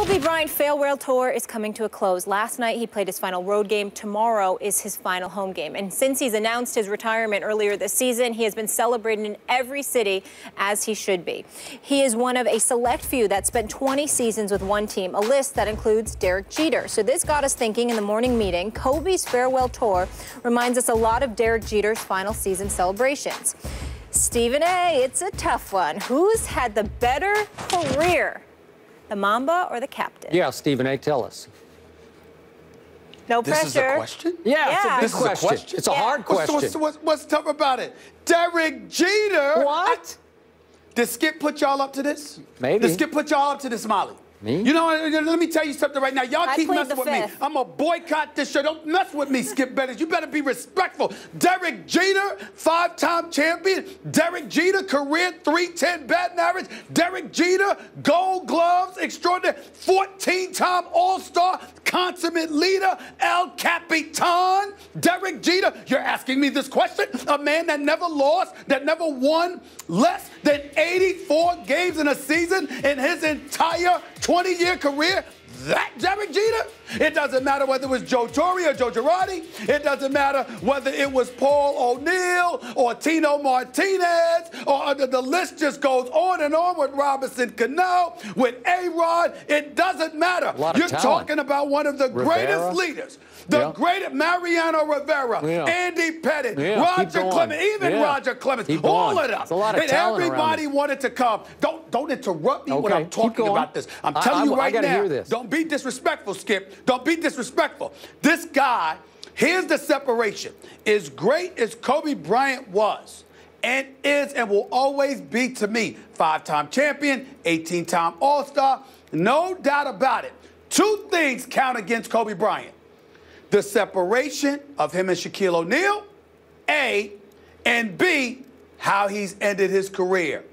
Kobe Bryant farewell tour is coming to a close. Last night he played his final road game. Tomorrow is his final home game. And since he's announced his retirement earlier this season, he has been celebrated in every city, as he should be. He is one of a select few that spent 20 seasons with one team, a list that includes Derek Jeter. So this got us thinking in the morning meeting. Kobe's farewell tour reminds us a lot of Derek Jeter's final season celebrations. Stephen A., it's a tough one. Who's had the better career? The Mamba or the captain? Yeah, Stephen A., tell us. No pressure. This is a question? Yeah, it's a big This is a question? It's a hard question. What's tough about it? Derek Jeter. What? Did Skip put y'all up to this? Maybe. Did Skip put y'all up to this, Molly? Me? You know, let me tell you something right now. Y'all keep messing with me. I'm going to boycott this show. Don't mess with me, Skip Bayless. You better be respectful. Derek Jeter, 5-time champion. Derek Jeter, career .310 batting average. Derek Jeter, Gold Gloves extraordinary. 14-time All-Star, consummate leader, El Capitan. Derek Jeter, you're asking me this question? A man that never lost, that never won less than 84 games in a season in his entire 20-year career? That Derek Jeter? It doesn't matter whether it was Joe Torre or Joe Girardi. It doesn't matter whether it was Paul O'Neill or Tino Martinez, or the list just goes on and on with Robinson Cano, with A-Rod. It doesn't matter. You're talking about one of the greatest leaders. The greatest Mariano Rivera, Andy Pettitte, Roger Clemens, even Roger Clemens, all of them. And everybody wanted to come. Don't interrupt me when I'm talking about this. I'm telling you right now, don't be disrespectful, Skip. Don't be disrespectful. This guy, here's the separation. As great as Kobe Bryant was, and is and will always be to me, 5-time champion, 18-time All-Star, no doubt about it. Two things count against Kobe Bryant. The separation of him and Shaquille O'Neal, A, and B, how he's ended his career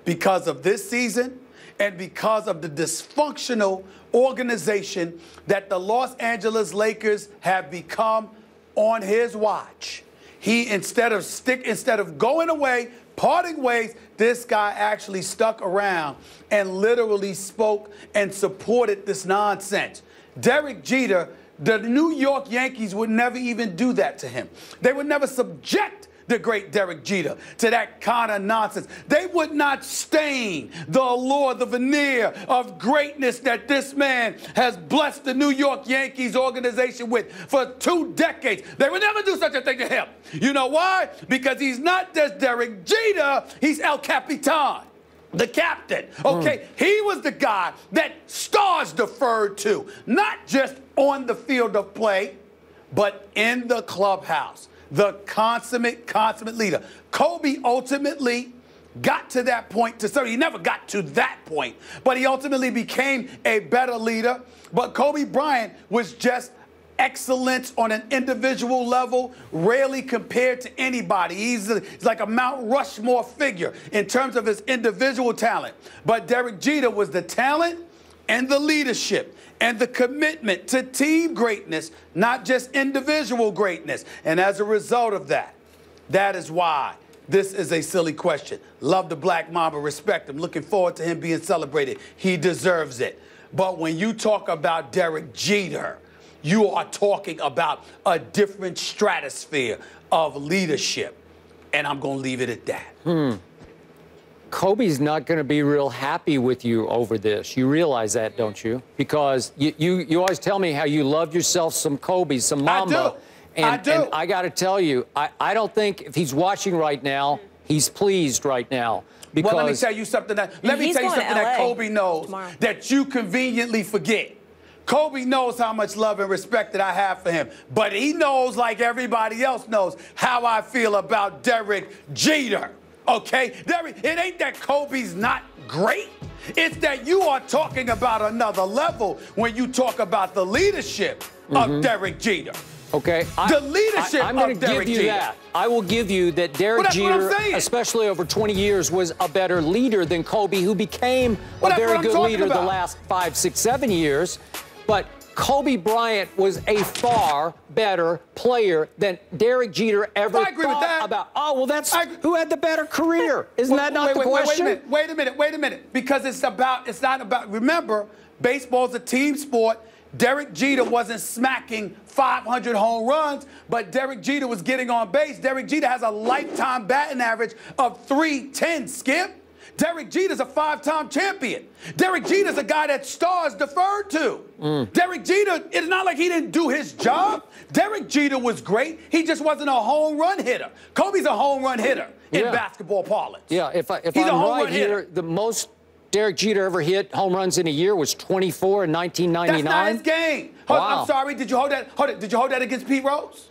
because of this season and because of the dysfunctional organization that the Los Angeles Lakers have become on his watch. He, instead of going away, parting ways, this guy actually stuck around and literally spoke and supported this nonsense. Derek Jeter, the New York Yankees would never even do that to him. They would never subject the great Derek Jeter to that kind of nonsense. They would not stain the allure, the veneer of greatness that this man has blessed the New York Yankees organization with for 2 decades. They would never do such a thing to him. You know why? Because he's not just Derek Jeter, he's El Capitan. The captain, okay? He was the guy that stars deferred to, not just on the field of play, but in the clubhouse. The consummate leader. Kobe ultimately got to that point he never got to that point, but he ultimately became a better leader. But Kobe Bryant was just excellence on an individual level, rarely compared to anybody. He's like a Mount Rushmore figure in terms of his individual talent. But Derek Jeter was the talent and the leadership and the commitment to team greatness, not just individual greatness. And as a result of that, that is why this is a silly question. Love the Black Mamba, respect him, looking forward to him being celebrated. He deserves it. But when you talk about Derek Jeter, you are talking about a different stratosphere of leadership. And I'm going to leave it at that. Kobe's not going to be real happy with you over this. You realize that, don't you? Because you always tell me how you love yourself some Kobe, some Mamba. I do. And I got to tell you, I don't think if he's watching right now, he's pleased right now. Because let me tell you something that Kobe knows that you conveniently forget. Kobe knows how much love and respect that I have for him, but he knows, like everybody else knows, how I feel about Derek Jeter, okay? It ain't that Kobe's not great. It's that you are talking about another level when you talk about the leadership of Derek Jeter. Okay. The leadership I'm going to give you that. I will give you that Derek Jeter, especially over 20 years, was a better leader than Kobe, who became a very good leader the last 5, 6, 7 years. But Kobe Bryant was a far better player than Derek Jeter ever thought about. Oh, well, that's who had the better career. Isn't that not the question? Wait a minute. Because it's not about, remember, Baseball's a team sport. Derek Jeter wasn't smacking 500 home runs, but Derek Jeter was getting on base. Derek Jeter has a lifetime batting average of .310, Skip. Derek Jeter's a 5-time champion. Derek Jeter's a guy that stars deferred to. Derek Jeter, it's not like he didn't do his job. Derek Jeter was great. He just wasn't a home run hitter. Kobe's a home run hitter in basketball parlance. Yeah, if I'm right here, the most Derek Jeter ever hit home runs in a year was 24 in 1999. That's not his game. Wow. I'm sorry. Did you hold that? Did you hold that against Pete Rose?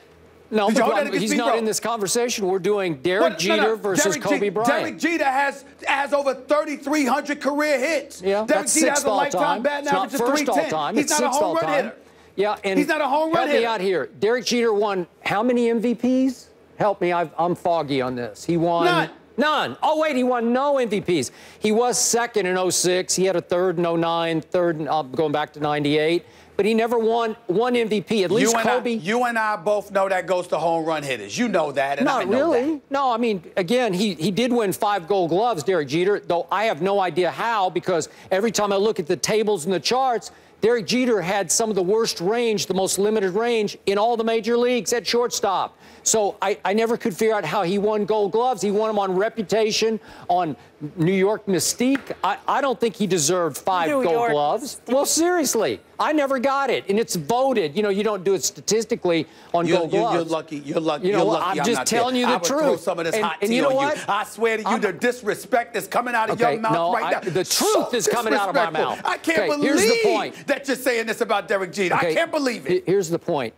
No, but he's not in this conversation. We're doing Derek Jeter versus Kobe Bryant. Derek Jeter has over 3,300 career hits. Yeah, Derek Jeter has a lifetime batting average of .310. He's not a home run hitter. Yeah, and he's not a home run hitter. Help me out here. Derek Jeter won how many MVPs? Help me. I'm foggy on this. He won none. Oh, wait, he won no MVPs. He was second in 06. He had a third in 09, third going back to 98. But he never won one MVP. At least Kobe. You and I both know that goes to home run hitters. You know that, and Not I know really. that. No, I mean, again, he did win 5 Gold Gloves, Derek Jeter, though I have no idea how, because every time I look at the tables and the charts, Derek Jeter had some of the worst range, the most limited range in all the major leagues at shortstop. So I never could figure out how he won Gold Gloves. He won them on reputation, on New York mystique. I don't think he deserved 5 Gold Gloves. Well, seriously, I never got it, and it's voted. You know, you don't do it statistically on Gold Gloves. You're lucky. You're lucky. You know, I'm just telling you the truth. I would throw some of this hot tea on you. I swear to you, the disrespect is coming out of your mouth right now. The truth is coming out of my mouth. I can't believe that you're saying this about Derek Jeter. I can't believe it. Here's the point.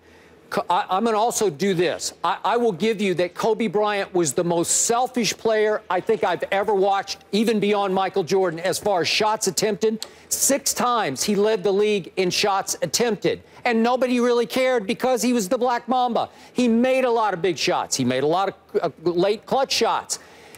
I'm going to also do this. I will give you that Kobe Bryant was the most selfish player I think I've ever watched, even beyond Michael Jordan, as far as shots attempted. 6 times he led the league in shots attempted. And nobody really cared because he was the Black Mamba. He made a lot of big shots. He made a lot of late clutch shots.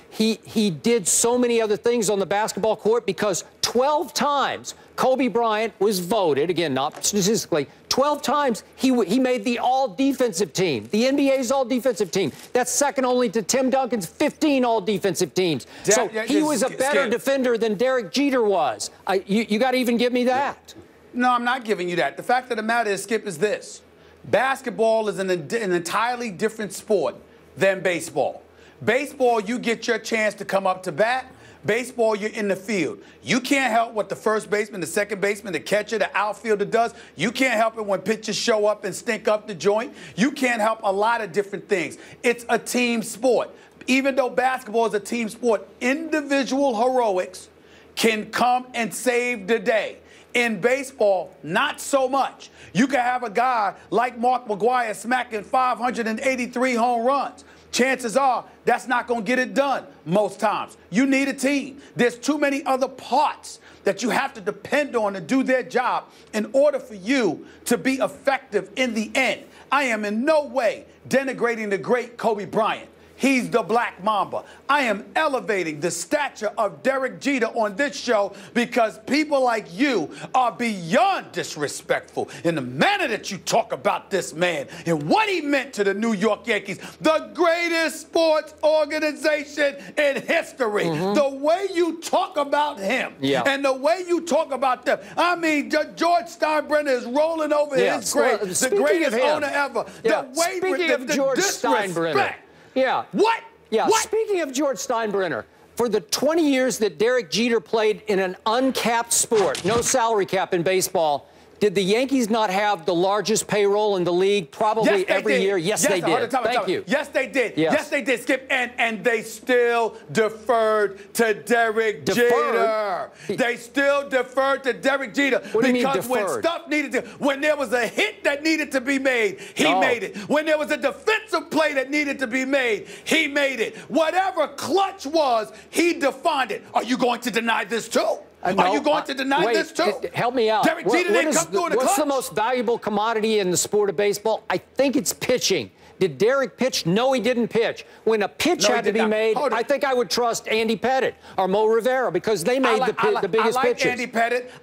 He did so many other things on the basketball court because 12 times Kobe Bryant was voted, again, not statistically, 12 times he made the all-defensive team, the NBA's all-defensive team. That's second only to Tim Duncan's 15 all-defensive teams. So he was a better defender than Derek Jeter was. You got to even give me that. No, I'm not giving you that. The fact of the matter is, Skip, is this. Basketball is an entirely different sport than baseball. Baseball, you get your chance to come up to bat. Baseball, you're in the field. You can't help what the first baseman, the second baseman, the catcher, the outfielder does. You can't help it when pitchers show up and stink up the joint. You can't help a lot of different things. It's a team sport. Even though basketball is a team sport, individual heroics can come and save the day. In baseball, not so much. You can have a guy like Mark McGwire smacking 583 home runs. Chances are that's not going to get it done most times. You need a team. There's too many other parts that you have to depend on to do their job in order for you to be effective in the end. I am in no way denigrating the great Kobe Bryant. He's the Black Mamba. I am elevating the stature of Derek Jeter on this show because people like you are beyond disrespectful in the manner that you talk about this man and what he meant to the New York Yankees, the greatest sports organization in history. The way you talk about him and the way you talk about them. I mean, George Steinbrenner is rolling over his grave, the greatest owner ever. The way speaking of George Steinbrenner. Yeah. What? Yeah. What? Speaking of George Steinbrenner, for the 20 years that Derek Jeter played in an uncapped sport, no salary cap in baseball, did the Yankees not have the largest payroll in the league probably every year? Yes, they did. Thank you. Yes, they did. Yes, they did, Skip. And they still deferred to Derek Jeter. They still deferred to Derek Jeter. What do you mean because when stuff needed to, when there was a hit that needed to be made, he made it. When there was a defensive play that needed to be made, he made it. Whatever clutch was, he defined it. Are you going to deny this too? Are you going to deny this too? Help me out. Derek Jeter didn't come through in the clutch. What's the most valuable commodity in the sport of baseball? I think it's pitching. Did Derek pitch? No, he didn't pitch. When a pitch had to be made, I think I would trust Andy Pettitte or Mo Rivera because they made the biggest pitches.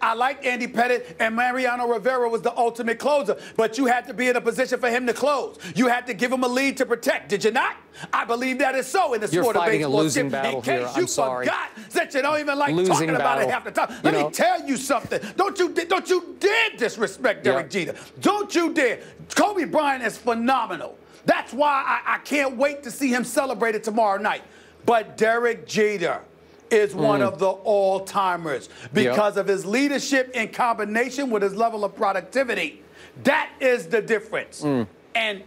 I liked Andy Pettitte, and Mariano Rivera was the ultimate closer. But you had to be in a position for him to close. You had to give him a lead to protect. Did you not? I believe that is so in the sport of baseball. You're fighting a losing battle here. I'm sorry. In case you forgot that you don't even like talking about it half the time. Let me tell you something. Don't you dare disrespect Derek Jeter. Don't you dare. Kobe Bryant is phenomenal. That's why I can't wait to see him celebrated tomorrow night. But Derek Jeter is one of the all-timers because of his leadership in combination with his level of productivity. That is the difference. And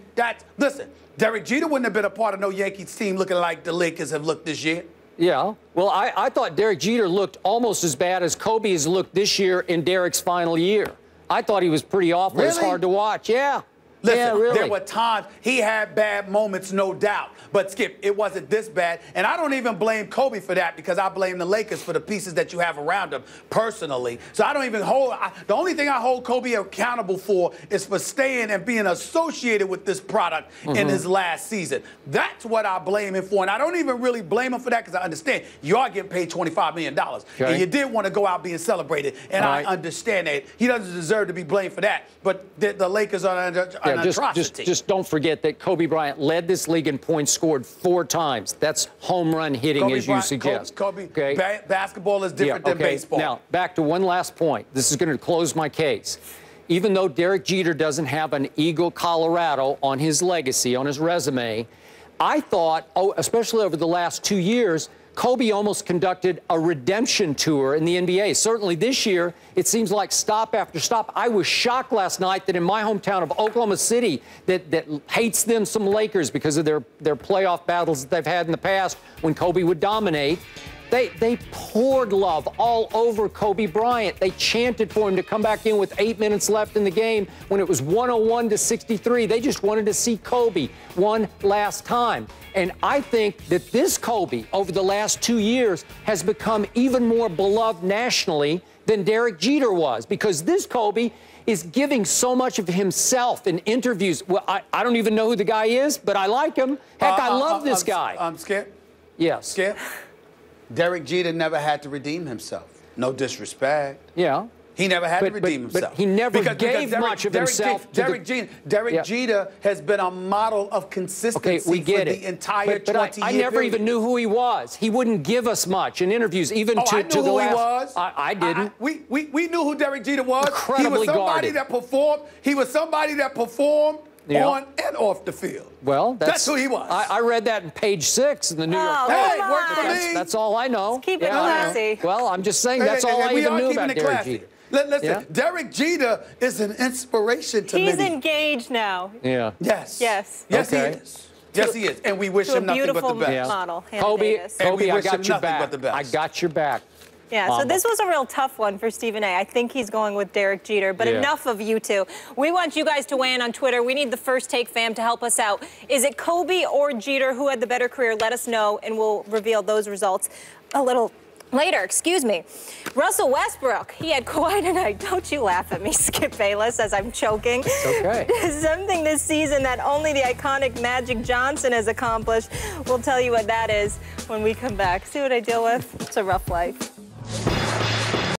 listen, Derek Jeter wouldn't have been a part of no Yankees team looking like the Lakers have looked this year. Yeah. Well, I thought Derek Jeter looked almost as bad as Kobe has looked this year in Derek's final year. I thought he was pretty awful. Really? It was hard to watch. Yeah. Listen, really. There were times he had bad moments, no doubt. But, Skip, it wasn't this bad. And I don't even blame Kobe for that because I blame the Lakers for the pieces that you have around him personally. So I don't even the only thing I hold Kobe accountable for is for staying and being associated with this product in his last season. That's what I blame him for. And I don't even really blame him for that because I understand you are getting paid $25 million. And you did want to go out being celebrated. And I understand that. He doesn't deserve to be blamed for that. But the Lakers are an atrocity. Just don't forget that Kobe Bryant led this league in points scored 4 times. That's home run hitting, as you suggest. Basketball is different than baseball. Now, back to one last point. This is going to close my case. Even though Derek Jeter doesn't have an Eagle Colorado on his legacy, on his resume, I thought, especially over the last 2 years, Kobe almost conducted a redemption tour in the NBA. Certainly this year, it seems like stop after stop. I was shocked last night that in my hometown of Oklahoma City that hates them some Lakers because of their playoff battles that they've had in the past when Kobe would dominate. They poured love all over Kobe Bryant. They chanted for him to come back in with 8 minutes left in the game when it was 101-63. They just wanted to see Kobe one last time. And I think that this Kobe, over the last 2 years, has become even more beloved nationally than Derek Jeter was, because this Kobe is giving so much of himself in interviews. Well, I don't even know who the guy is, but I like him. Heck, I love this guy. Skip? Yes. Skip? Derek Jeter never had to redeem himself. No disrespect. Yeah. He never had to redeem himself. But he never gave much of himself. Derek Jeter has been a model of consistency for the entire 20 years. I never even knew who he was. He wouldn't give us much in interviews, even to the last. I knew who he was. I didn't. We knew who Derek Jeter was. Incredibly guarded. He was somebody that performed on and off the field. Well, that's who he was. I read that in page 6 in the New York Times. Hey, work for me. That's all I know. Let's keep it classy. Well, I'm just saying that's all I even knew about Derek Jeter. Listen, Derek Jeter is an inspiration to me. He's engaged now. Yeah. Yes. Yes. Yes, he is. Yes, he is. And we wish him nothing but the best. Model, Kobe, I got your back. I got your back. Yeah, so this was a real tough one for Stephen A. I think he's going with Derek Jeter, but enough of you two. We want you guys to weigh in on Twitter. We need the First Take fam to help us out. Is it Kobe or Jeter? Who had the better career? Let us know, and we'll reveal those results a little later. Excuse me. Russell Westbrook, he had quite a night. Don't you laugh at me, Skip Bayless, as I'm choking. It's okay. Something this season that only the iconic Magic Johnson has accomplished. We'll tell you what that is when we come back. See what I deal with? It's a rough life.